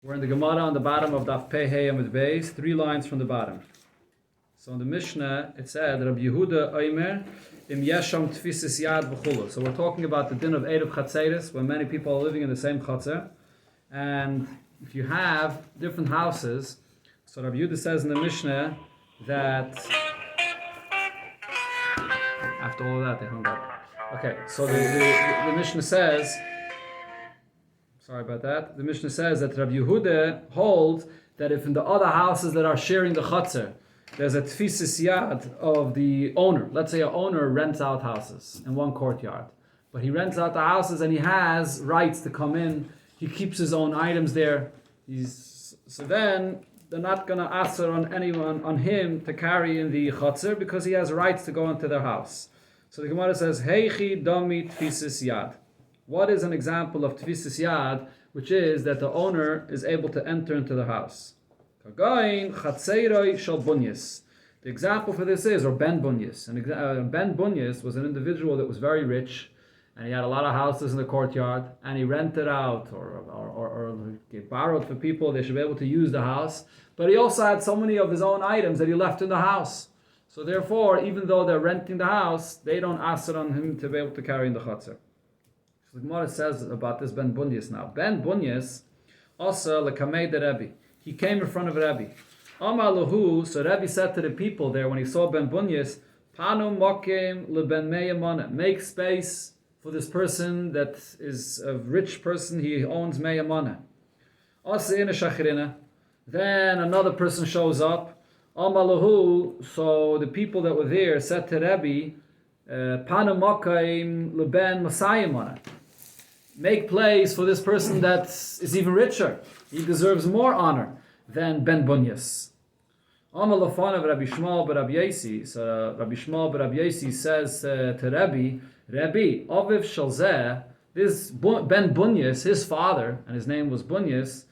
We're in the Gemara on the bottom of Daf Pei Hey Amud Beis, 3 lines from the bottom. So in the Mishnah, it said, Rabbi Yehuda Omer, Im Yesham Tfisis Yad V'chulu. So we're talking about the din of Eruv Chatzeres, when many people are living in the same chatzer. And if you have different houses, so Rabbi Yehuda says in the Mishnah that, after all of that, they hung up. Okay, so the Mishnah says, sorry about that. The Mishnah says that Rabbi Yehuda holds that if in the other houses that are sharing the chutzner, there's a tfisis yad of the owner. Let's say an owner rents out houses in one courtyard. But he rents out the houses and he has rights to come in. He keeps his own items there. So then they're not going to ask on him to carry in the chutzner because he has rights to go into their house. So the Gemara says, Heichi domi tfisis yad. What is an example of tfisis yad, which is that the owner is able to enter into the house? The example for this is, or Ben Bunyas. And Ben Bunyas was an individual that was very rich, and he had a lot of houses in the courtyard, and he rented out or he borrowed for people. They should be able to use the house, but he also had so many of his own items that he left in the house. So therefore, even though they're renting the house, they don't ask it on him to be able to carry in the chutzner. So the Gemara says about this Ben Bunyas now. Ben Bunyas also lekamei de Rebbe. He came in front of Rebbe. Amar lahu, so Rebbe said to the people there when he saw Ben Bunyas, Panu mokim leben meyamana. Make space for this person that is a rich person. He owns meyamana. Asina shachrina. Then another person shows up. Amar lahu, so the people that were there said to Rebbe, Panu mokim leben masayamana. Make place for this person that is even richer. He deserves more honor than Ben Bunyas. Amal lafan of Rabbi Shmuel bar Rabbi Yosi. So Rabbi Shmuel bar Rabbi Yosi says to Rabbi, Aviv Shalzeh, this Ben Bunyas, his father, and his name was Bunyas,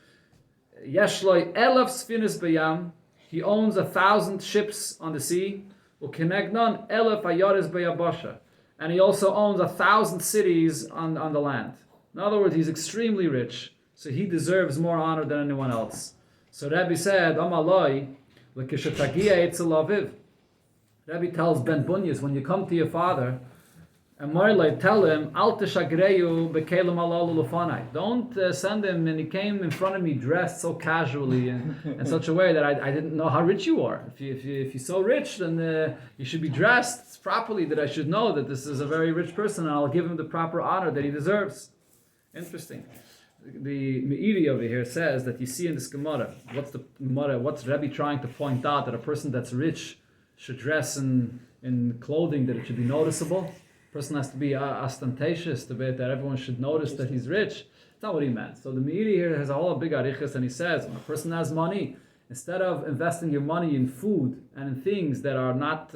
Yeshloi elef sfinis bayam. He owns 1,000 ships on the sea. Ukenegnon elef ayaris bayabasha. And he also owns 1,000 cities on the land. In other words, he's extremely rich, so he deserves more honor than anyone else. So Rabbi said, Amaloi, l'kishatagia etzel aviv. Rabbi tells Ben Bunyas, when you come to your father, and Marley, tell him, Al teshagreyu bekelim alalu lufanai. Don't send him, and he came in front of me dressed so casually in such a way that I didn't know how rich you are. If you're so rich, then you should be dressed properly, that I should know that this is a very rich person, and I'll give him the proper honor that he deserves. Interesting. The Meiri over here says that you see in this Gemara, what's Rebbe trying to point out? That a person that's rich should dress in clothing that it should be noticeable. A person has to be ostentatious, that everyone should notice that he's rich. That's not what he meant. So the Meiri here has a whole big arichas, and he says, when a person has money, instead of investing your money in food and in things that are not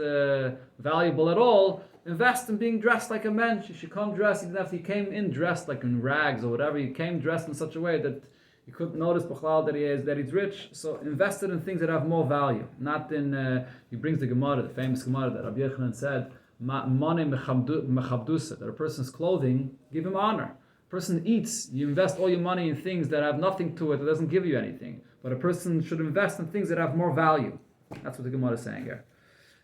valuable at all, invest in being dressed like a mensch. You should come dressed, even if he came in dressed like in rags or whatever. He came dressed in such a way that you couldn't notice that he's rich. So invest it in things that have more value, not in. He brings the Gemara, the famous Gemara that Rabbi Yochanan said, "Money mechabdusa." That a person's clothing give him honor. A person eats. You invest all your money in things that have nothing to it, that doesn't give you anything. But a person should invest in things that have more value. That's what the Gemara is saying here.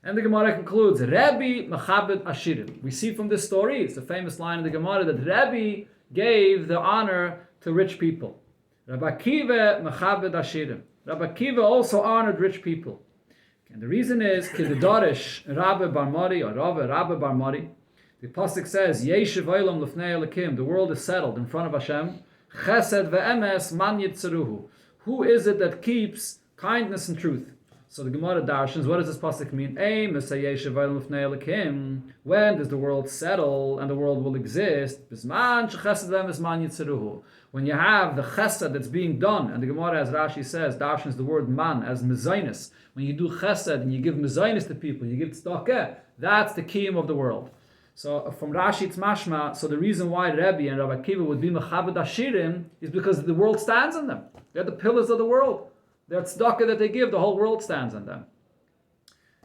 And the Gemara concludes, Rebbe Mechabed Ashirim. We see from this story, it's a famous line in the Gemara, that Rebbe gave the honor to rich people. Rabbi Akiva Mechabed Ashirim. Rabbi Akiva also honored rich people. And the reason is, Kididarish Rabbe Bar Mari, or Rabbe Bar Mari. The Pasuk says, Yeshiv Olam Lefnei Elokim. The world is settled in front of Hashem. Chesed ve'emes man yitzeruhu. Who is it that keeps kindness and truth? So the Gemara darshans, what does this pasuk mean? When does the world settle and the world will exist? When you have the chesed that's being done, and the Gemara, as Rashi says, darshans the word man as mezainis. When you do chesed and you give mezainis to people, you give tzedakah, that's the kiyum of the world. So from Rashi it's mashma, so the reason why Rebbe and Rabbi Akiva would be mechabed ashirim is because the world stands on them. They're the pillars of the world. Their tzedakah that they give, the whole world stands on them.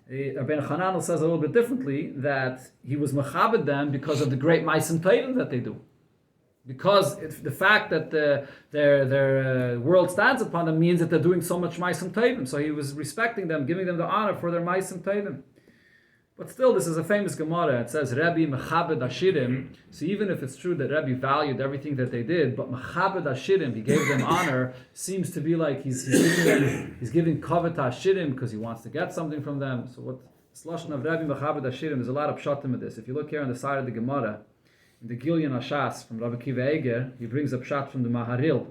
Rabbi Hananel says a little bit differently, that he was mechabed them because of the great ma'asim tovim that they do. Because the fact that their world stands upon them means that they're doing so much Ma'asim Tovim. So he was respecting them, giving them the honor for their Ma'asim Tovim. But still, this is a famous Gemara. It says, Rebbe Mechabed Ashirim. So even if it's true that Rebbe valued everything that they did, but Mechabed Ashirim, he gave them honor, seems to be like he's giving Kavod Ashirim because he wants to get something from them. So what this lashon of Rebbe Mechabed Ashirim, there's a lot of pshatim of this. If you look here on the side of the Gemara, in the Gilyon Ashas from Rabbi Kiva Eger, he brings up pshat from the Maharil,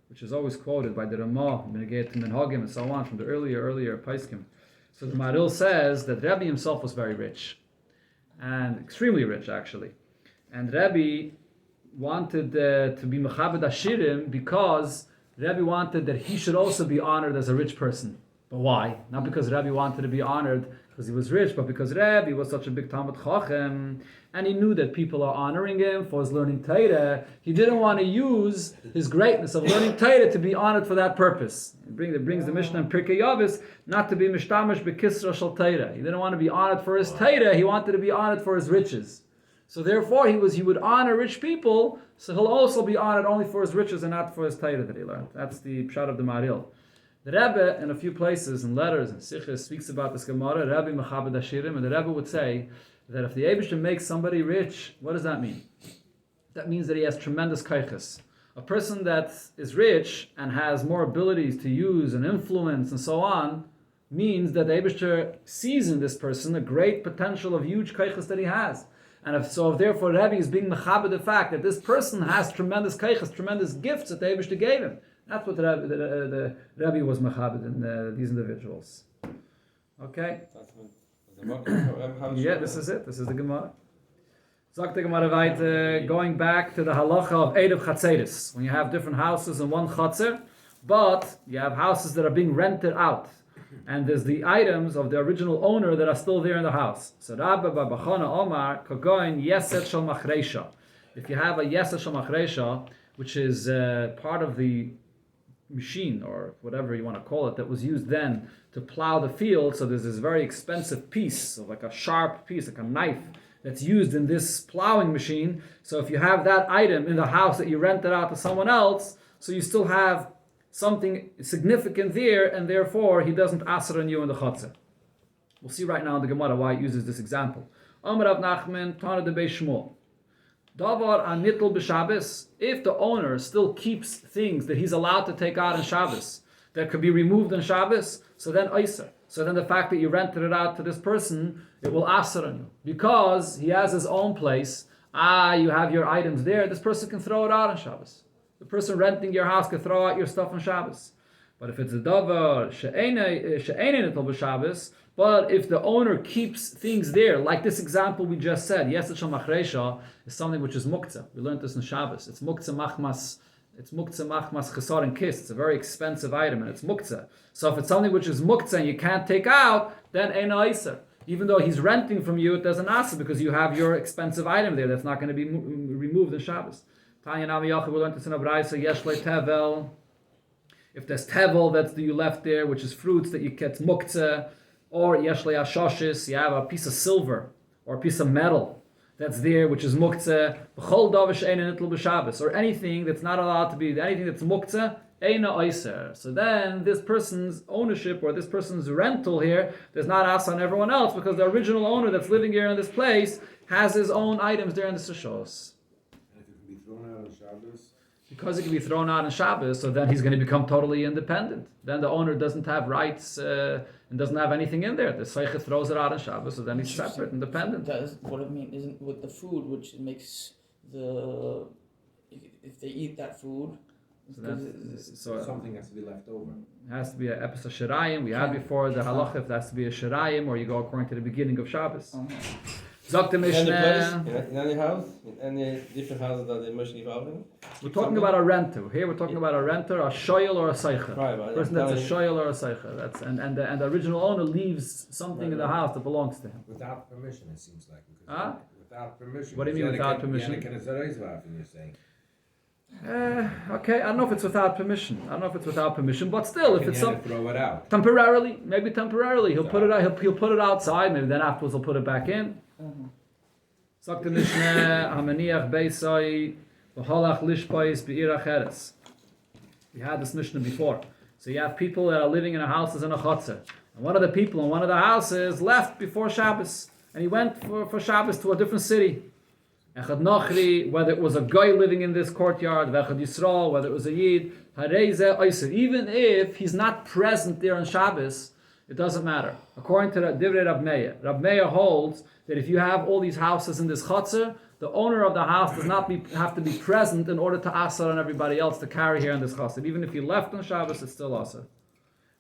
which is always quoted by the Ramah, Menegeit Menhagim, and so on, from the earlier Paiskim. So the Maharil says that Rebbe himself was very rich, and extremely rich actually. And Rebbe wanted to be Mechabed Ashirim because Rebbe wanted that he should also be honored as a rich person. But why? Not because Rebbe wanted to be honored because he was rich, but because Rebbe was such a big Talmud Chacham, and he knew that people are honoring him for his learning Torah. He didn't want to use his greatness of learning Torah to be honored for that purpose. It brings the Mishnah in Pirkei Yavis not to be mishtamish b'kisra shel Torah. He didn't want to be honored for his Torah. He wanted to be honored for his riches. So therefore, he would honor rich people. So he'll also be honored only for his riches and not for his Torah that he learned. That's the pshat of the Maharil. The Rebbe, in a few places, in letters and sichos, speaks about this Gemara, Rebbe Mechabed Ashirim, and the Rebbe would say that if the Eibishter makes somebody rich, what does that mean? That means that he has tremendous kaiches. A person that is rich and has more abilities to use and influence and so on, means that the Eibishter sees in this person a great potential of huge kaiches that he has. And if therefore Rebbe is being Mechabed the fact that this person has tremendous kaiches, tremendous gifts that the Eibishter gave him. That's what the Rebbe was Mechabed in these individuals. Okay? Yeah, this is it. This is the Gemara. Sagt the Gemara weiter, going back to the halacha of Erev Chatzeris. When you have different houses in one chatzer, but you have houses that are being rented out. And there's the items of the original owner that are still there in the house. So Rabba Barbachana Omar, Kagoin Yeset Shal Machresha. If you have a Yeset Shal Machresha, which is part of the machine or whatever you want to call it that was used then to plow the field, so there's this very expensive piece of like a sharp piece, like a knife that's used in this plowing machine. So if you have that item in the house that you rented out to someone else, so you still have something significant there, and therefore he doesn't aser on you in the chatzah. We'll see right now in the Gemara why it uses this example. Amar Rav Nachman Tana de Beis Shmuel. Davar anitl b'Shabbos. If the owner still keeps things that he's allowed to take out on Shabbos that could be removed on Shabbos, so then Eiser. So then the fact that you rented it out to this person, it will aser on you. Because he has his own place, you have your items there, this person can throw it out on Shabbos. The person renting your house can throw out your stuff on Shabbos. But if it's a davar she'enei nitl b'Shabbos, but if the owner keeps things there, like this example we just said, Yeset Shal Machresha is something which is muktzah. We learned this in Shabbos. It's muktzah machmas chesar and kiss. It's a very expensive item, and it's muktzah. So if it's something which is muktzah and you can't take out, then ein aiser. Even though he's renting from you, it doesn't aser because you have your expensive item there that's not going to be removed in Shabbos. Tanya Nami Yachid, we learned this in Abraisa, Yesh Le Tevel. If there's tevel that you left there, which is fruits that you get muktzah, or yesh le ashashis, you have a piece of silver or a piece of metal that's there, which is muktzah, b'chol davish eina nitl b'Shabbos, or anything that's not allowed to be, anything that's muktzah, eina oiser. So then this person's ownership or this person's rental here does not ask on everyone else because the original owner that's living here in this place has his own items there in the seshos. And if it can be thrown out on Shabbos? Because it can be thrown out on Shabbos, so then he's going to become totally independent. Then the owner doesn't have rights and doesn't have anything in there. The Seicha throws it out on Shabbos, so then he's separate, independent. Does what I mean isn't with the food, which makes if they eat that food. So something has to be left over. It has to be an episode of Shirayim. We had before the halacha, if it has to be a Shirayim, or you go according to the beginning of Shabbos. Zok the Mishnah. In any house, in any different houses that they must leave out in. We're talking about a renter. Here we're talking about a renter, a shoyel or a seicha. Right, A person that's a shoyel or a seicha. That's and the original owner leaves something in the house that belongs to him. Without permission, it seems like. Without permission. What do you mean without permission? You're saying. Okay, I don't know if it's without permission. But still, if it's throw it out temporarily, he'll put it out. He'll put it outside. Maybe then afterwards he'll put it back in. Sagt the Mishnah, Hamaniach Beisai V'halach lishpais be'ir acheres. We had this Mishnah before. So you have people that are living in a house in a chutzner. And one of the people in one of the houses left before Shabbos. And he went for Shabbos to a different city. Echad Nochri, whether it was a guy living in this courtyard, Echad Yisrael, whether it was a Yid, Hareze Oyser. Even if he's not present there on Shabbos, it doesn't matter. According to Divrei Rab Meir, Rab Meir holds that if you have all these houses in this chutzner, the owner of the house does not have to be present in order to asar on everybody else to carry here in this chutzner. Even if he left on Shabbos, it's still asar.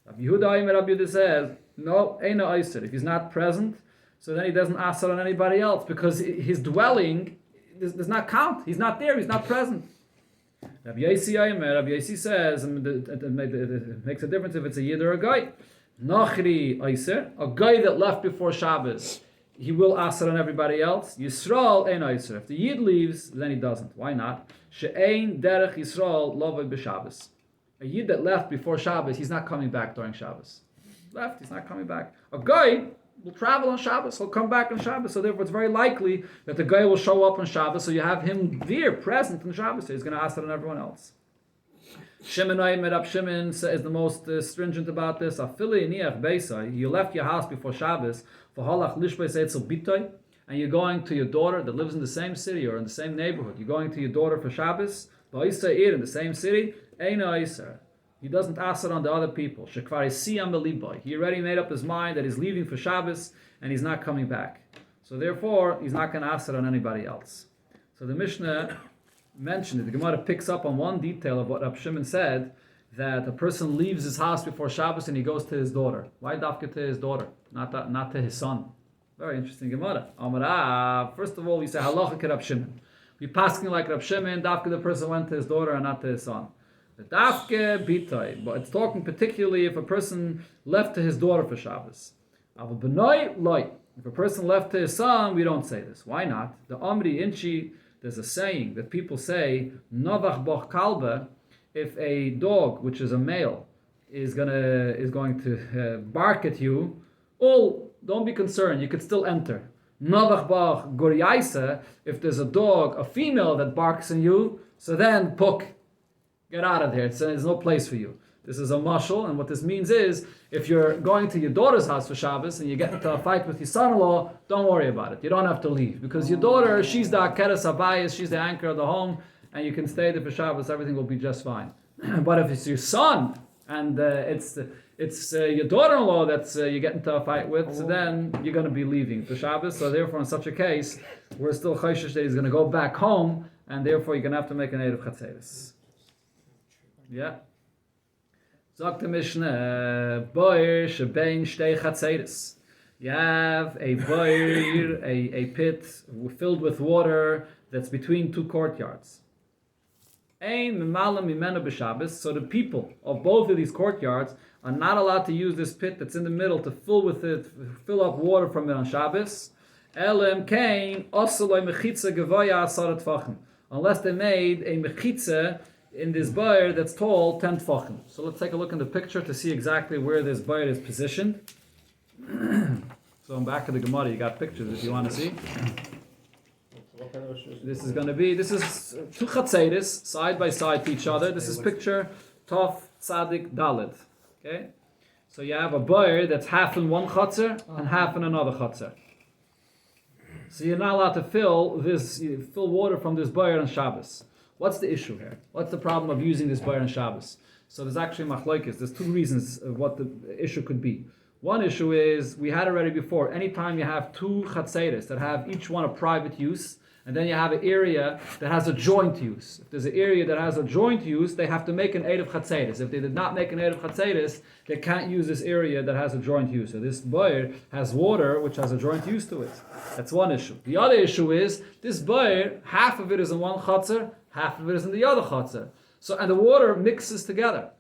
Rabbi Yehuda says, no, Eina Oyser. If he's not present, so then he doesn't asar on anybody else because his dwelling does not count. He's not there. He's not present. Rabbi Yossi says, and it makes a difference if it's a Yid or a guy. Nachri Oyser, a guy that left before Shabbos, he will asar on everybody else. Yisrael ein Oyser. If the Yid leaves, then he doesn't. Why not? She'ein derech Yisrael lovay b'Shabbos. A Yid that left before Shabbos, he's not coming back during Shabbos. Left, he's not coming back. A guy will travel on Shabbos, he'll come back on Shabbos, so therefore it's very likely that the guy will show up on Shabbos, so you have him there, present on Shabbos, so he's going to ask it on everyone else. Shimon is the most stringent about this. You left your house before Shabbos, and you're going to your daughter that lives in the same city or in the same neighborhood. You're going to your daughter for Shabbos, in the same city, he doesn't ask it on the other people. He already made up his mind that he's leaving for Shabbos and he's not coming back. So therefore, he's not going to ask it on anybody else. So the Mishnah mentioned it. The Gemara picks up on one detail of what Rab Shimon said, that a person leaves his house before Shabbos and he goes to his daughter. Why dafka to his daughter, not to his son? Very interesting Gemara. First of all, we say halacha Rab Shimon. We pasking like Rab Shimon, dafka the person went to his daughter and not to his son. Dafke bitay, but it's talking particularly if a person left to his daughter for Shabbos. If a person left to his son, we don't say this. Why not? The Amri Inchi, there's a saying that people say, Novach boch kalba, if a dog, which is a male, is going to bark at you, don't be concerned, you could still enter. Novach boch guryaisa, if there's a dog, a female that barks at you, so then puk. Get out of there. There's no place for you. This is a mashal, and what this means is, if you're going to your daughter's house for Shabbos and you get into a fight with your son-in-law, don't worry about it. You don't have to leave. Because your daughter, she's the akeres habayis, she's the anchor of the home, and you can stay there for Shabbos, everything will be just fine. But if it's your son, and it's your daughter-in-law that you get into a fight with, so then you're going to be leaving for Shabbos. So therefore, in such a case, we're still chayshish that he's going to go back home, and therefore you're going to have to make an Eruv Chatzeres. Yeah. Sagt the Mishnah, boir shebein shtei chatzeres. You have a boir, a pit filled with water that's between two courtyards. Ein memalam mimenu b'Shabbos. So the people of both of these courtyards are not allowed to use this pit that's in the middle to fill up water from it on Shabbos. Elem kain osaloi mechitza gevaya asarat tfachim. Unless they made a mechitza in this bayr that's tall 10 tfachim. So let's take a look in the picture to see exactly where this bayr is positioned. So in back of the Gemara, you got pictures if you want to see. This is two chatzeres side by side to each other. This is picture Tov Tzadik Dalet. Okay, so you have a bayr that's half in one chatzer and half in another chatzer. So you're not allowed to fill water from this bayr on Shabbos. What's the issue here? What's the problem of using this bayr on Shabbos? So there's actually machlokes. There's two reasons of what the issue could be. One issue is, we had already before, anytime you have two chatzeres that have each one a private use, and then you have an area that has a joint use. If there's an area that has a joint use, they have to make an Eruv Chatzeres. If they did not make an Eruv Chatzeres, they can't use this area that has a joint use. So this bayr has water which has a joint use to it. That's one issue. The other issue is, this bayr, half of it is in one chatzer, half of it is in the other chatzer. So, and the water mixes together.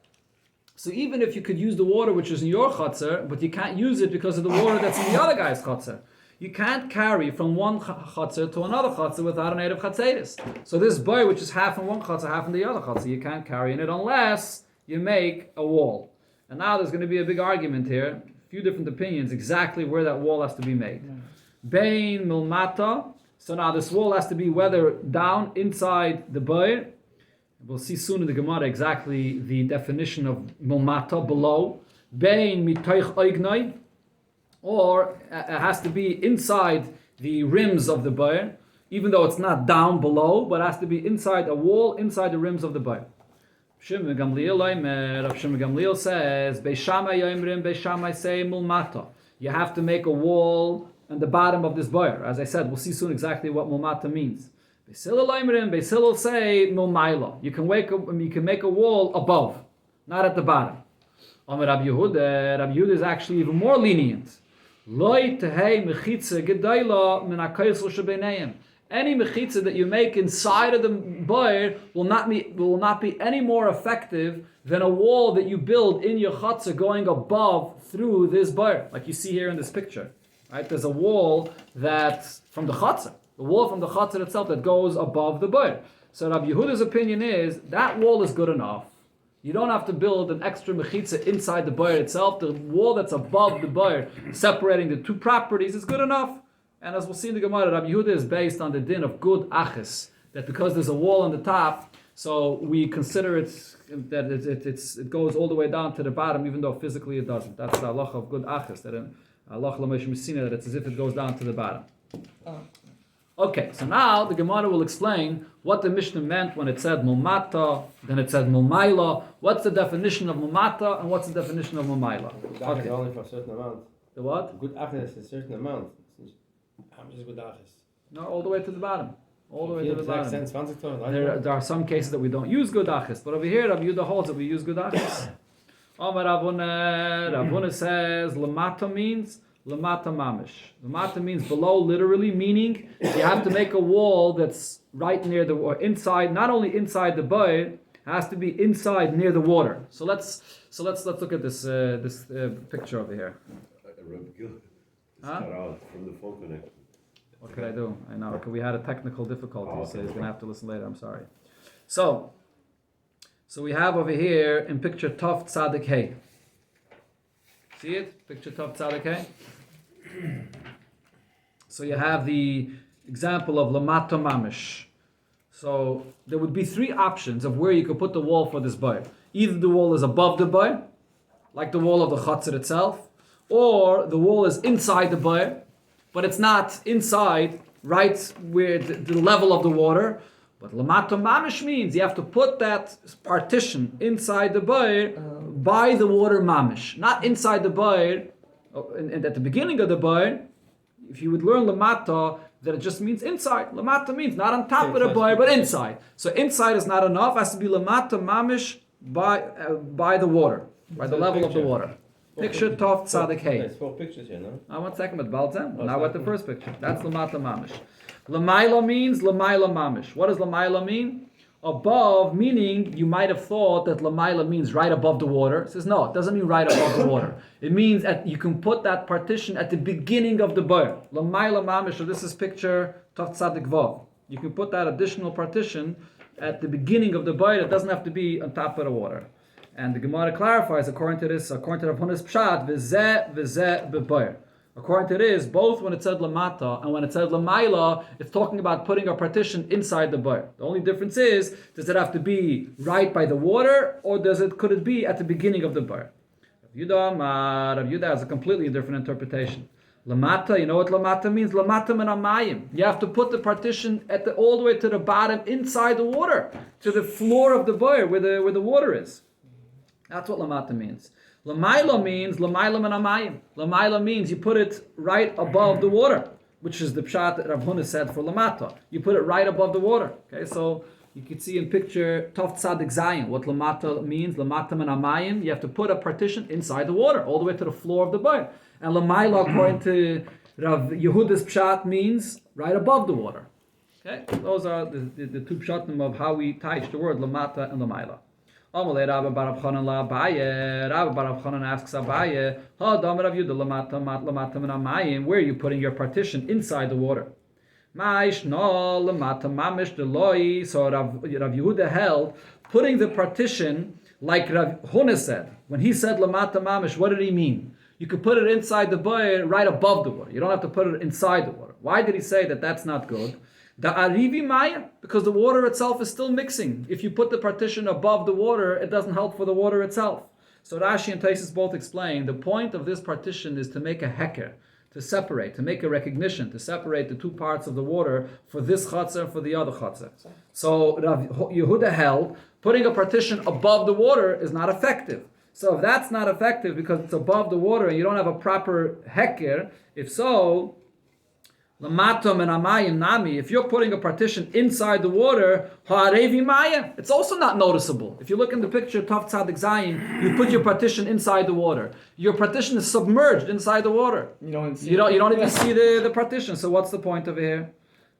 So even if you could use the water which is in your chatzer, but you can't use it because of the water that's in the other guy's chatzer. You can't carry from one chatzer to another chatzer without an Eruv Chatzeres. So this bayr, which is half in one chatzer, half in the other chatzer, you can't carry in it unless you make a wall. And now there's going to be a big argument here, a few different opinions, exactly where that wall has to be made. Bein milmata, So now this wall has to be whether down inside the bayr. We'll see soon in the Gemara exactly the definition of mulmata, below. Bein mitoich oignoi, or it has to be inside the rims of the bayr, even though it's not down below, but it has to be inside a wall, inside the rims of the bayr. Rav Shimon Gamliel says, Beis Shammai yoimrim, Beis Shammai say mulmata. You have to make a wall on the bottom of this bayr. As I said, we'll see soon exactly what mulmata means. Beis Hillel yoimrim, Beis Hillel say mulmaila. You can make a wall above, not at the bottom. Amar Rabbi Yehuda is actually even more lenient. Loi tehei mechitza gedayla min ha'kaisel shebeneim. Any mechitza that you make inside of the bayr will not be any more effective than a wall that you build in your chutzah going above through this bayr, like you see here in this picture. Right? There's a wall that's from the chutzah, the wall from the chutzah itself that goes above the bayr. So Rabbi Yehuda's opinion is that wall is good enough. You don't have to build an extra mechitza inside the bayr itself. The wall that's above the bayr, separating the two properties, is good enough. And as we'll see in the Gemara, Rabbi Yehuda is based on the din of good achis, that because there's a wall on the top, so we consider it that it goes all the way down to the bottom, even though physically it doesn't. That's the halacha of good achis, that in halacha l'meish misina, that it's as if it goes down to the bottom. Okay, so now the Gemara will explain what the Mishnah meant when it said mulmata, then it said mulmaila. What's the definition of mulmata and what's the definition of mulmaila? Good achis only for a certain amount. The what? Good achis is a certain amount. How much is good achis? No, all the way to the bottom. All the way to the bottom. There are some cases that we don't use good achis, but over here Rabbi Yehuda holds that we use good achis. Amar Ravuna says lamata means lamata mamish. Lamata means below, literally, meaning you have to make a wall that's right near the, or inside, not only inside the bayr, has to be inside near the water. So let's look at this picture over here. Cut out from the phone connection. What could I do? I know, we had a technical difficulty, so he's going to have to listen later, I'm sorry. So we have over here in picture Tov Tzadik Hey. See it? Picture Tov Tzadik Hey. So you have the example of Lamata Mamish. So there would be three options of where you could put the wall for this bayr. Either the wall is above the bayr, like the wall of the chutzah itself, or the wall is inside the bayr, but it's not inside, right where the level of the water. But Lamata Mamish means you have to put that partition inside the bayr by the water Mamish, not inside the bayr. And at the beginning of the bayr, if you would learn Lamata, that it just means inside. Lamata means not on top of the bayr, but inside. So inside is not enough. It has to be Lamata Mamish by the water, by the level of the water. Picture Tov Tzadik Hey. There's 4 pictures here, no? 1 second, but Balzem. Now at the first picture. That's Lamata Mamish. Lamaila means Lamaila Mamish. What does Lamaila mean? Above, meaning you might have thought that Lamaila means right above the water. It says no, it doesn't mean right above the water. It means that you can put that partition at the beginning of the bayr. Lamaila Mamish. So this is picture Tov Tzadik Vav. You can put that additional partition at the beginning of the bayr. It doesn't have to be on top of the water. And the Gemara clarifies according to Rav Huna's pshat, v'zeh b'bayr. According to this, both when it said lamata and when it said lamaila, it's talking about putting a partition inside the bayr. The only difference is, does it have to be right by the water, or could it be at the beginning of the bayr? Rav Yehuda has a completely different interpretation. Lamata, you know what lamata means? Lamata min hamayim. You have to put the partition all the way to the bottom, inside the water, to the floor of the bayr, where the water is. That's what lamata means. Lamaila means lamaila min hamayim. Lamaila means you put it right above the water, which is the pshat that Rav Huna said for lamata. You put it right above the water. Okay, so you can see in picture Tov Tzadik Zayin what lamata means. Lamata min hamayim. You have to put a partition inside the water, all the way to the floor of the bayr. And lamaila, according to Rav Yehuda's pshat, means right above the water. Okay, those are the two pshatim of how we teach the word lamata and lamaila. Amalei Rabbi Bar Avchanan la Abaye. Rabbi Bar Avchanan asks Abaye, "Ha'adam Rav Yehuda lamata min hamayim. Where are you putting your partition inside the water?" Maish no lamata mamish deloi. So Rav Yehuda held putting the partition like Rav Huna said. When he said lamata mamish, what did he mean? you could put it inside the boyer right above the water. You don't have to put it inside the water. Why did he say that that's not good? The arivi maya, because the water itself is still mixing. If you put the partition above the water, it doesn't help for the water itself. So Rashi and Taisus both explain the point of this partition is to make a heker, to separate, to make a recognition, to separate the two parts of the water for this chatzah and for the other chatzah. So Rav Yehuda held putting a partition above the water is not effective. So if that's not effective because it's above the water and you don't have a proper heker, if so, Lamatom and amayim nami, if you're putting a partition inside the water, ha'arevi maya, it's also not noticeable. If you look in the picture, Tav Tzadik Zayin, you put your partition inside the water. Your partition is submerged inside the water. You don't even see the partition. So what's the point of it here?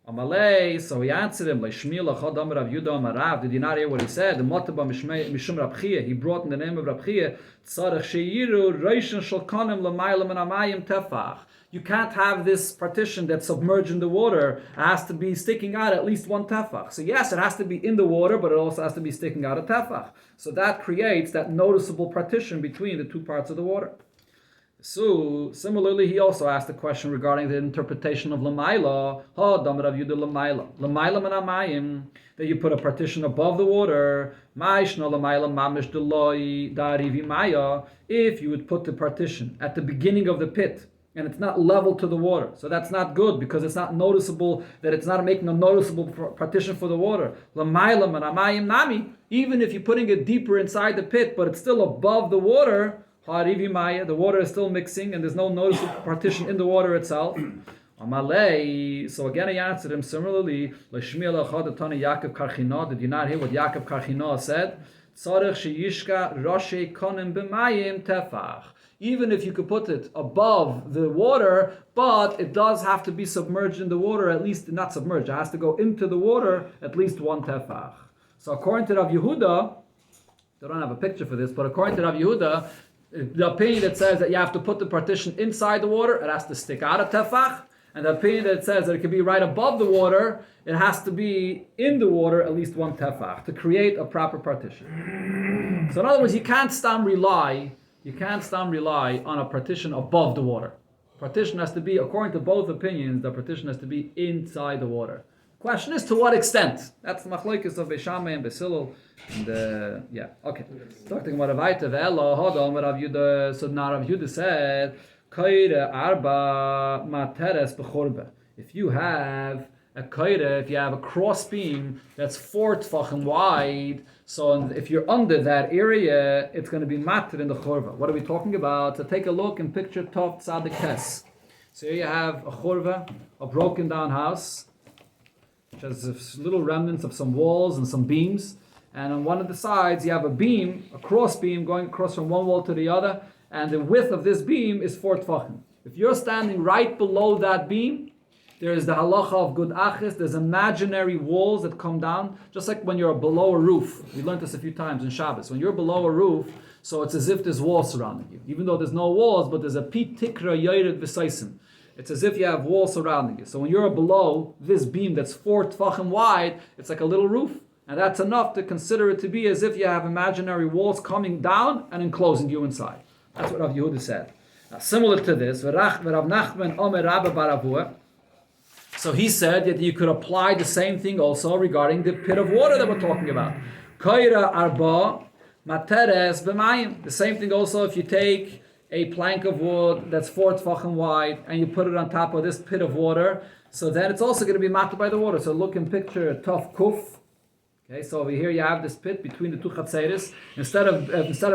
Amalei, so he answered him, like Shmila Chodam Rav Yudah Amarav. Did you not hear what he said? The Motaba Mishum Rav Chia. He brought in the name of Rav Chia, Tzarech Sheyiru Reishan Shalkanim Lamaylam and Amayim Tefach. You can't have this partition that's submerged in the water. It has to be sticking out at least one tefach. So yes, it has to be in the water, but it also has to be sticking out a tefach. So that creates that noticeable partition between the two parts of the water. So similarly, he also asked a question regarding the interpretation of Lamaila. Lamaila Manamayim, that you put a partition above the water. If you would put the partition at the beginning of the pit, and it's not level to the water. So that's not good because it's not noticeable, that it's not making a noticeable partition for the water. Even if you're putting it deeper inside the pit, but it's still above the water, the water is still mixing and there's no noticeable partition in the water itself. So again I answered him similarly. Did you not hear what Yaakov Karchina said? Even if you could put it above the water, but it does have to be submerged in the water, at least not submerged, it has to go into the water at least one tefach. So according to Rav Yehuda, they don't have a picture for this, but according to Rav Yehuda, the opinion that says that you have to put the partition inside the water, it has to stick out a tefach, and the opinion that says that it can be right above the water, it has to be in the water at least one tefach to create a proper partition. So in other words, you can't rely on a partition above the water. Partition has to be, according to both opinions, the partition has to be inside the water. Question is, to what extent? That's the machlokes of Beishamai and Beisilul. Okay. Talking about Avaita, Ve'elo, Hodom, Rav Yudah, so now Rav Yudah said, Koire arba materes b'chorbe. If you have a koire, if you have a cross beam that's 4 tfachim wide, so if you're under that area, it's going to be matter in the chorva. What are we talking about? So take a look and picture Tov Tzadik Tes. So here you have a chorva, a broken down house, which has little remnants of some walls and some beams. And on one of the sides, you have a beam, a cross beam going across from one wall to the other, and the width of this beam is 4 tfachim. If you're standing right below that beam, there is the halacha of good achis. There's imaginary walls that come down, just like when you're below a roof. We learned this a few times in Shabbos. When you're below a roof, so it's as if there's walls surrounding you. Even though there's no walls, but there's a pit tikra yored v'saisim. It's as if you have walls surrounding you. So when you're below this beam that's 4 tfachim wide, it's like a little roof. And that's enough to consider it to be as if you have imaginary walls coming down and enclosing you inside. That's what Rav Yehuda said. Now, similar to this, Rav Nachman Omer Rabba Baravua, so he said that you could apply the same thing also regarding the pit of water that we're talking about. Koira arba materes b'mayim. The same thing also if you take a plank of wood that's 4 tfachim wide and you put it on top of this pit of water, so then it's also going to be matter by the water. So look and picture Tov Kuf. Okay, so over here you have this pit between the two chatzeres. Instead of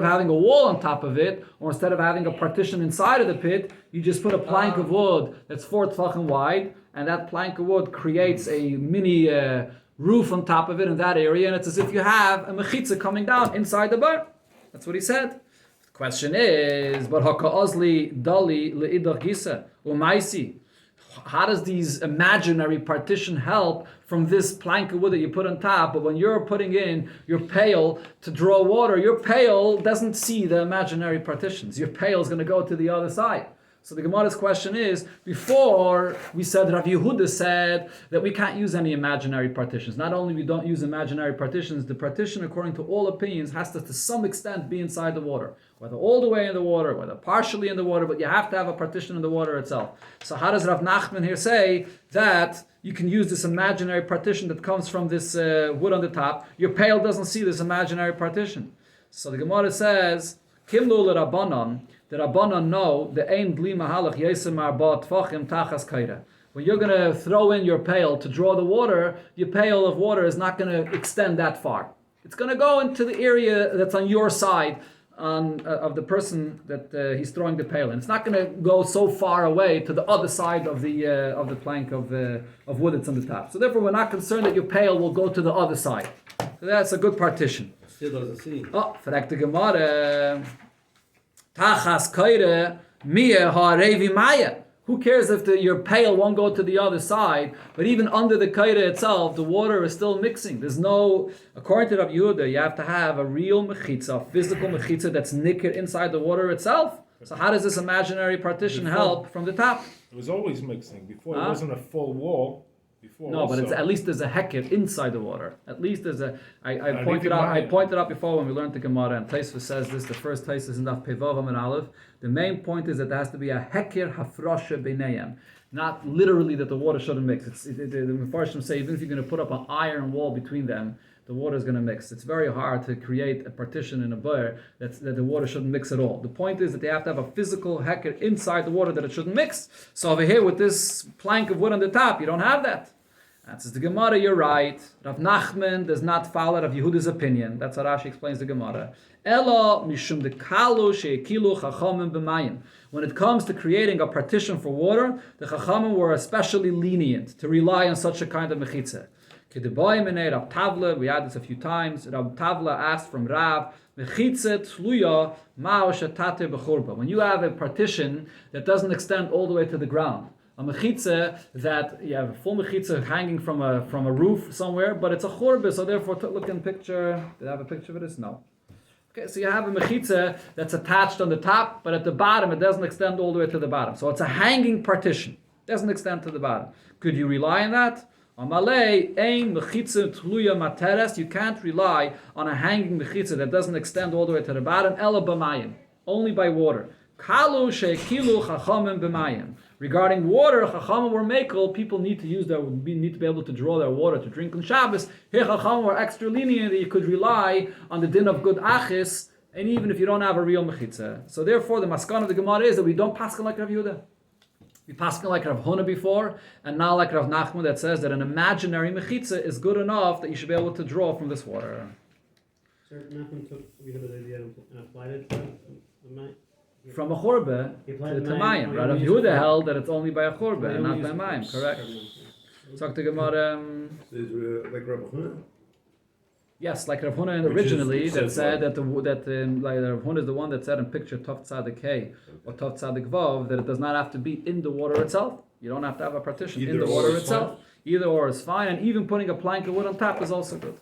having a wall on top of it, or instead of having a partition inside of the pit, you just put a plank of wood that's 4 tfachim wide, and that plank of wood creates a mini roof on top of it in that area, and it's as if you have a mechitza coming down inside the bar. That's what he said. The question is, but haka'ozli dali le'idach gisa u'maisi. How does these imaginary partition help from this plank of wood that you put on top? But when you're putting in your pail to draw water, your pail doesn't see the imaginary partitions. Your pail is going to go to the other side. So the Gemara's question is, before we said, Rav Yehuda said that we can't use any imaginary partitions. Not only we don't use imaginary partitions, the partition, according to all opinions, has to some extent be inside the water. Whether all the way in the water, whether partially in the water, but you have to have a partition in the water itself. So how does Rav Nachman here say that you can use this imaginary partition that comes from this wood on the top? Your pail doesn't see this imaginary partition. So the Gemara says, Kimlu l'Rabbanan, the Rabbanan know the ein bli mahalach yesem arba tfachim tachas kaira. When you're going to throw in your pail to draw the water, your pail of water is not going to extend that far. It's going to go into the area that's on your side of the person that he's throwing the pail in. It's not going to go so far away to the other side of the plank of wood that's on the top. So therefore, we're not concerned that your pail will go to the other side. So that's a good partition. Still doesn't see. Oh, fragt the Gemara. Tachas kaire mia ha'revi maya. Who cares if your pail won't go to the other side? But even under the kaire itself, the water is still mixing. There's no, according to Rav Yehuda, you have to have a real mechitza, a physical mechitza that's nicker inside the water itself. So how does this imaginary partition help from the top? It was always mixing. Before it wasn't a full wall. Before no, also. but it's at least there's a heker inside the water. At least there's a. I pointed out before when we learned the Gemara, and Taisva says this. The first Taisva is in Daf Pevav and Aleph. The main point is that there has to be a heker hafrosha b'neiam, not literally that the water shouldn't mix. The Mefarshim say even if you're going to put up an iron wall between them, the water is going to mix. It's very hard to create a partition in a beir that the water shouldn't mix at all. The point is that they have to have a physical heker inside the water that it shouldn't mix. So over here with this plank of wood on the top, you don't have that. That's the Gemara, you're right. Rav Nachman does not follow Rav Yehuda's opinion. That's how Rashi explains the Gemara. Ela mishum dekalu she'ikilu chachamim b'mayim. When it comes to creating a partition for water, the chachamim were especially lenient to rely on such a kind of mechitza. Kedebayim inei Rav Tavla, we had this a few times. Rav Tavla asked from Rav, mechitza tluya ma'o shetate b'churba. When you have a partition that doesn't extend all the way to the ground, a mechitza that you have a full mechitza hanging from a roof somewhere, but it's a churba, so therefore look in picture. Did I have a picture of this? No. Okay, so you have a mechitza that's attached on the top, but at the bottom it doesn't extend all the way to the bottom. So it's a hanging partition. It doesn't extend to the bottom. Could you rely on that? Amalei ein mechitza tluya materes. You can't rely on a hanging mechitza that doesn't extend all the way to the bottom. Ela b'mayim, only by water. Kalu shekilu chachamim b'mayim. Regarding water, chachamim were mekel. People need to need to be able to draw their water to drink on Shabbos. Here, chachamim were extra lenient that you could rely on the din of good achis, and even if you don't have a real mechitza. So therefore, the maskan of the Gemara is that we don't paskin like Rav Yehuda. We paskin like Rav Huna before, and now like Rav Nachman that says that an imaginary mechitza is good enough that you should be able to draw from this water. Sir, Nachman took Yehuda's idea and applied it to the night. From a chorba to mayim. Right? Rav Yehuda held that it's only by a chorba and not by mayim. Correct. Talk to Gemara. Like Rav Huna? Yes, like Rav Huna originally that said that like Rav Huna is the one that said in picture Tov Tzadik Hey or Tov Tzadik Vav that it does not have to be in the water itself. You don't have to have a partition in the water itself. Either or is fine, and even putting a plank of wood on top is also good.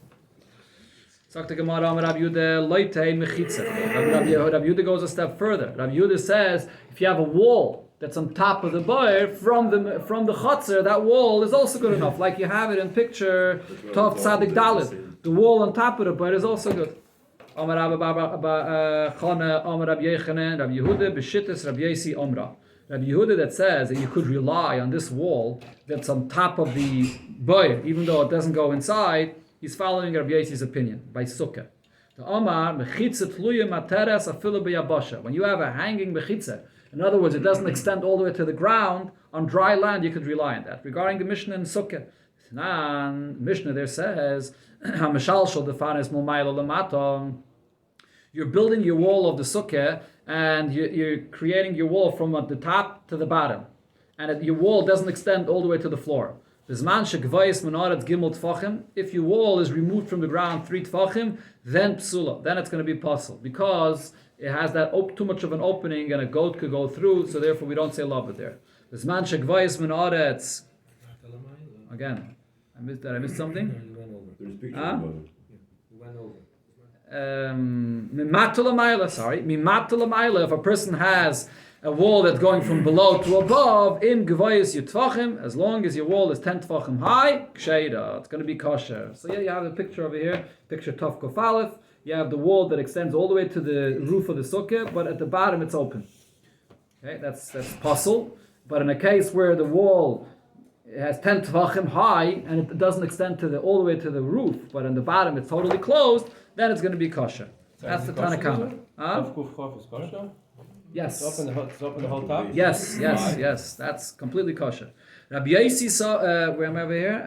Rav Yehuda goes a step further. Rav Yehuda says if you have a wall that's on top of the boir from the chutzner, that wall is also good enough. Like you have it in picture Tov Tzadik Dalet. The wall on top of the boir is also good. Amar Rabbi Chana, Amar Rabbi Yechanan, Rav Yehuda b'shittas Rav Yesi Omra. Rav Yehuda that says that you could rely on this wall that's on top of the boir, even though it doesn't go inside. He's following Rabbi Yesi's opinion by Sukkah. The Omar mechitza tluya materes afilu b'yabasha. When you have a hanging mechitza, in other words, it doesn't extend all the way to the ground on dry land, you could rely on that. Regarding the Mishnah in Sukkah, Mishnah there says, "Hamashal shel defanes mulmayla lamato." You're building your wall of the Sukkah, and you're creating your wall from the top to the bottom, and your wall doesn't extend all the way to the floor. If your wall is removed from the ground 3 tfachim, then psula, then it's going to be puzzle, because it has that too much of an opening and a goat could go through, so therefore we don't say love there. Again, did I miss something? You went over. There's pictures Huh? about it. You went over. Mimatula Maila, if a person has a wall that's going from below to above, im gevayis yutvachim, as long as your wall is 10 tvachim high, ksheira, it's going to be kosher. So yeah, you have a picture over here, picture Tov Kuf Aleph. You have the wall that extends all the way to the roof of the sukkah, but at the bottom it's open. Okay, that's possible. But in a case where the wall has 10 tvachim high and it doesn't extend all the way to the roof, but on the bottom it's totally closed, then it's going to be kosher. That's the Tanna Kama. Yes. It's up in the whole top? Yes. That's completely kosher. Rabbi Yosi saw, where am I over here?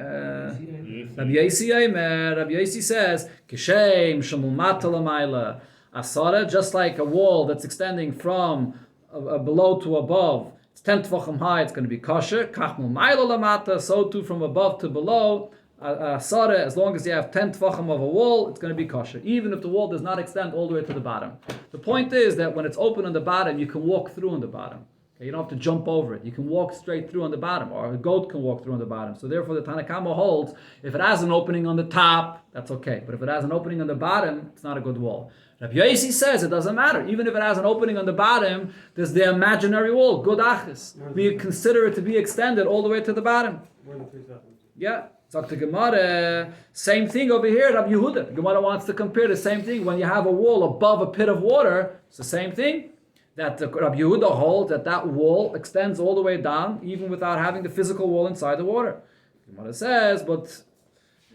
Rabbi Yosi says, Kishem Shamumata Lamaila Asara, just like a wall that's extending from below to above, it's 10 tvachim high, it's going to be kosher. Kach Mumaila Lamata, so too from above to below. Asara, as long as you have 10 tvachim of a wall, it's going to be kosher, even if the wall does not extend all the way to the bottom. The point is that when it's open on the bottom, you can walk through on the bottom. Okay, you don't have to jump over it. You can walk straight through on the bottom, or a goat can walk through on the bottom. So therefore, the Tanna Kama holds, if it has an opening on the top, that's okay. But if it has an opening on the bottom, it's not a good wall. Rabbi Yosi says it doesn't matter. Even if it has an opening on the bottom, there's the imaginary wall, good achis. We consider it to be extended all the way to the bottom. More than 3 seconds. Yeah. So the Gemara, same thing over here, Rabbi Yehuda. Gemara wants to compare the same thing. When you have a wall above a pit of water, it's the same thing. That Rabbi Yehuda holds that wall extends all the way down, even without having the physical wall inside the water. Gemara says, but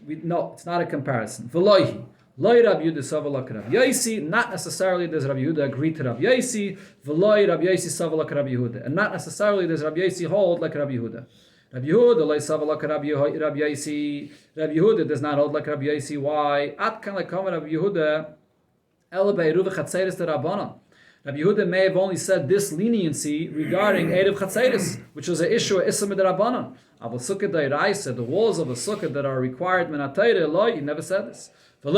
no, it's not a comparison. V'loihi. Loi Rabbi Yehuda savalak Rabbi Yosi. Not necessarily does Rabbi Yehuda agree to Rabbi Yosi. V'loi Rabbi Yosi savalak Rabbi Yehuda. And not necessarily does Rabbi Yosi hold like Rabbi Yehuda. Rabbi Yehuda loi savalak Rabbi Yosi. Rabbi Yehuda does not hold like Rabbi Yosi. Why? At kan lekam Rabbi Yehuda el be'eruv chatzeres de Rabbanan. Rabbi Yehuda may have only said this leniency regarding Erev Chatzeres, which was an issue of Issa Midrabanan. Aval Sukkah Dairaisa, the walls of a sukkah that are required Menatayre Eloi, he never said this. On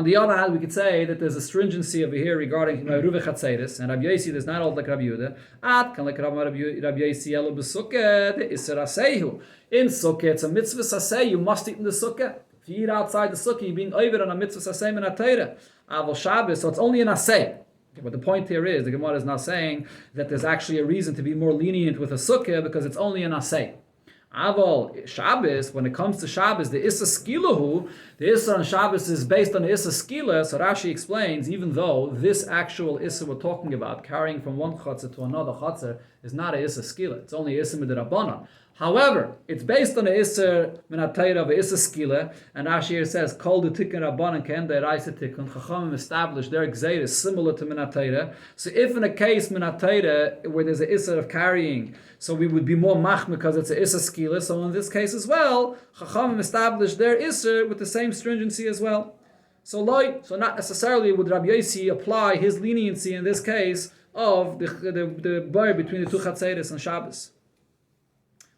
the other hand, we could say that there's a stringency over here regarding Erev Chatzeres, and Rabbi Yosi does not hold like Rabbi Yehuda. At kan like Rabbi Yosi elu b'sukkah the Isser Asehu. In sukkah, it's a mitzvah saseh. You must eat in the sukkah. If you eat outside the sukkah, you're being over on a mitzvah saseh Menatayre. Aval Shabbos, so it's only an asay. Okay, but the point here is, the Gemara is not saying that there's actually a reason to be more lenient with a sukkah because it's only an asay. Aval Shabbos, when it comes to Shabbos, the Issa Skilahu, the Issa on Shabbos is based on the Issa Skila, so Rashi explains, even though this actual Issa we're talking about, carrying from one Chatzar to another Chatzar, is not a Issa Skila, it's only Issa Midrabanan. However, it's based on the Isser Minatayra of Isser Skila, and Rashi here says, Kol the Tikkun Rabbanan Ken the Raisa Tikkun. Chachamim established their Gzeir is similar to Minatayra. So if in a case Minatayra where there's an Isser of carrying, so we would be more mach because it's an Isser Skila. So in this case as well, Chachamim established their Isser with the same stringency as well. So not necessarily would Rabbi Yosi apply his leniency in this case of the bar between the two Chatzeres and Shabbos.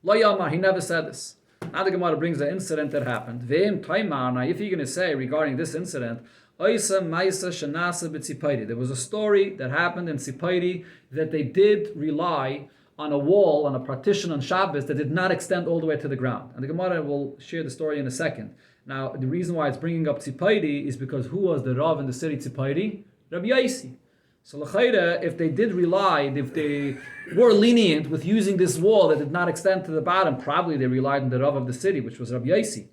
Lo Yamar, he never said this. Now the Gemara brings the incident that happened. Ve'im Taimar, now if you're going to say regarding this incident, Oisa Maisa Shanasa B'Tzipaidi. There was a story that happened in Tzipaidi that they did rely on a wall, on a partition on Shabbos that did not extend all the way to the ground. And the Gemara will share the story in a second. Now the reason why it's bringing up Tzipaidi is because who was the Rav in the city Tzipaidi? Rabbi Yosi. So l'chayra, if they did rely, if they were lenient with using this wall that did not extend to the bottom, probably they relied on the Rav of the city, which was Rabbi Yosi.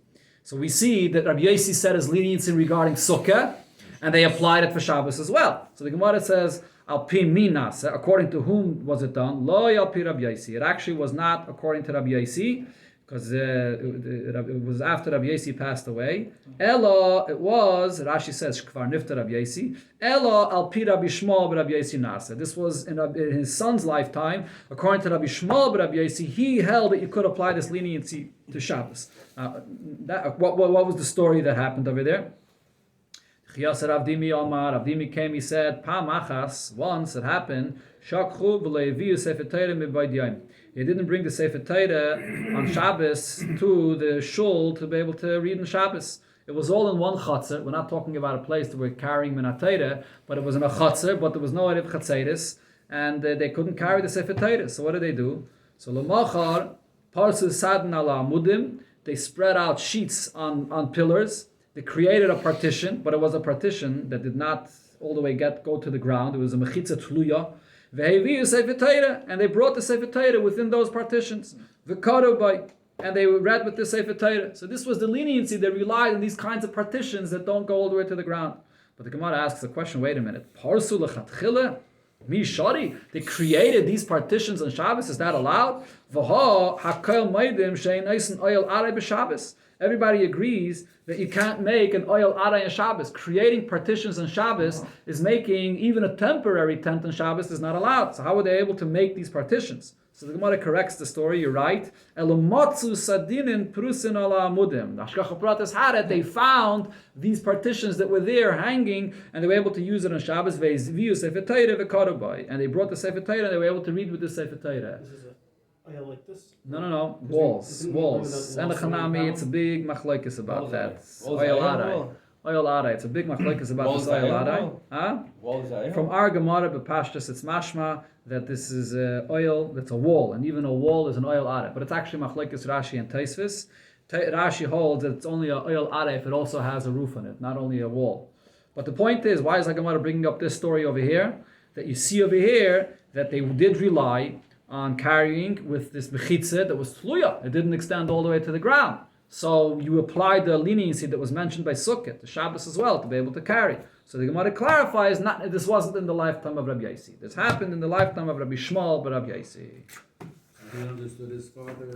So we see that Rabbi Yosi said his leniency regarding Sukkah, and they applied it for Shabbos as well. So the Gemara says, Al pi minas, according to whom was it done? Lo al pi Rabbi Yosi. It actually was not according to Rabbi Yosi, because it was after Rabbi Yosi passed away. Elo, it was, Rashi says, Shkvar nifta Rabbi Yosi. Elo al pi Rabbi Shmuel Rabbi Yosi nasa. This was in his son's lifetime. According to Rabbi Shmuel Rabbi Yosi, he held that you could apply this leniency to Shabbos. What was the story that happened over there? Rav Dimi came, he said, Pam achas, once it happened, Shakchu v'leiviu sefer Torah mibaydyayim. He didn't bring the Sefer Torah on Shabbos to the shul to be able to read in Shabbos. It was all in one chatzar. We're not talking about a place that we're carrying Minat Torah, but it was in a chatzar, but there was no Erev Chatzeres, and they couldn't carry the Sefer Torah. So what did they do? So L'machar, Parsu Sadn ala Amudim, they spread out sheets on pillars. They created a partition, but it was a partition that did not all the way go to the ground. It was a mechitza tluya. Ve'heviu Sefer Torah, and they brought the Sefer Torah within those partitions. V'karu and they read with the Sefer Torah. So this was the leniency that relied on these kinds of partitions that don't go all the way to the ground. But the Gemara asks the question, wait a minute. Parsu lechatchila? Mishari? They created these partitions on Shabbos. Is that allowed? V'ha hakel meidim shein eisen oil arei b'Shabbos. Everybody agrees that you can't make an oil arei on Shabbos. Creating partitions on Shabbos is making even a temporary tent on Shabbos is not allowed. So how were they able to make these partitions? So the Gemara corrects the story. You're right. Elomatzu sadinin prusin ala amudim. The Hashgacha Pratis had it. They found these partitions that were there hanging, and they were able to use it on Shabbos. Ve'izviu Sefer Torah v'karubai, and they brought the Sefer Torah, and they were able to read with the Sefer Torah. This is a oil like this? No. Walls. And the Chanami, it's a big machlokes about that. Oil arai. Oil arai. It's a big machlokes about this oil arai. Huh? From our Gemara b'Pashtus, it's mashma that this is oil that's a wall, and even a wall is an oil arai. But it's actually machlokes Rashi and Taisvis. Rashi holds that it's only an oil arai if it also has a roof on it, not only a wall. But the point is, why is the Gemara bringing up this story over here? That you see over here that they did rely on carrying with this mechitze that was tluya. It didn't extend all the way to the ground. So you applied the leniency that was mentioned by Sukkot, the Shabbos as well, to be able to carry. So the Gemara clarifies, this wasn't in the lifetime of Rabbi Yaisi. This happened in the lifetime of Rabbi Shmuel, but Rabbi Yaisi. He understood his father.